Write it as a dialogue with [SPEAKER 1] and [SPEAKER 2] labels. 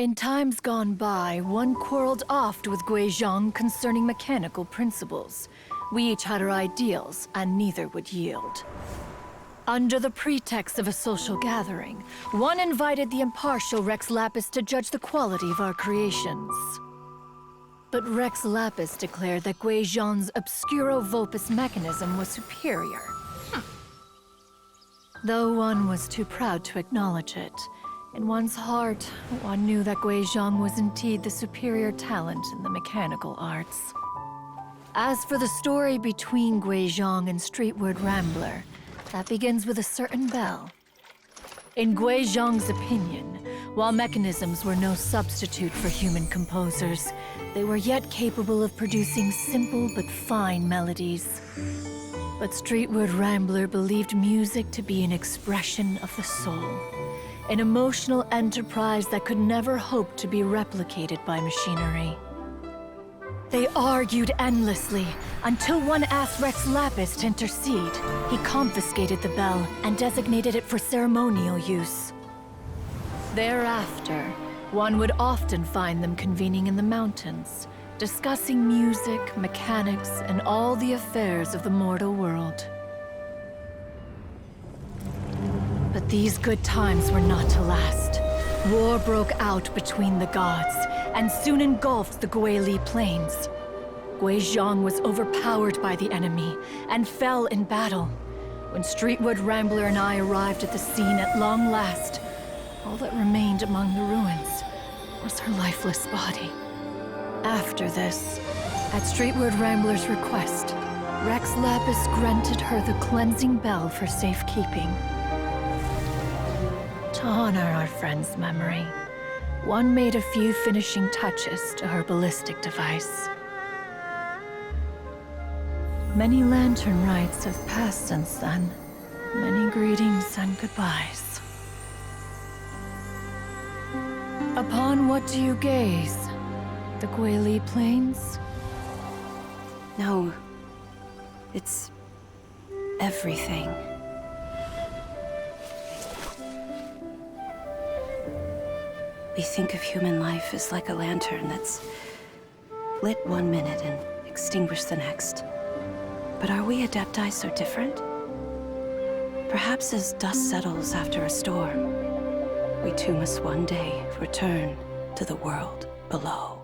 [SPEAKER 1] In times gone by, one quarreled oft with Guizhong concerning mechanical principles. We each had our ideals, and neither would yield. Under the pretext of a social gathering, one invited the impartial Rex Lapis to judge the quality of our creations. But Rex Lapis declared that Guizhong's Obscuro Vulpus mechanism was superior. Though one was too proud to acknowledge it, in one's heart, one knew that Guizhong was indeed the superior talent in the mechanical arts. As for the story between Guizhong and Streetward Rambler, that begins with a certain bell. In Guizhong's opinion, while mechanisms were no substitute for human composers, they were yet capable of producing simple but fine melodies. But Streetward Rambler believed music to be an expression of the soul, an emotional enterprise that could never hope to be replicated by machinery. They argued endlessly, until one asked Rex Lapis to intercede. He confiscated the bell and designated it for ceremonial use. Thereafter, one would often find them convening in the mountains, discussing music, mechanics, and all the affairs of the mortal world. But these good times were not to last. War broke out between the gods, and soon engulfed the Guili Plains. Guizhong was overpowered by the enemy, and fell in battle. When Streetward Rambler and I arrived at the scene at long last, all that remained among the ruins was her lifeless body. After this, at Streetward Rambler's request, Rex Lapis granted her the cleansing bell for safekeeping. To honor our friend's memory, one made a few finishing touches to her ballistic device. Many lantern rites have passed since then. Many greetings and goodbyes. Upon what do you gaze? The Guili Plains?
[SPEAKER 2] No. It's everything. We think of human life as like a lantern that's lit one minute and extinguished the next. But are we Adepti so different? Perhaps as dust settles after a storm, we too must one day return to the world below.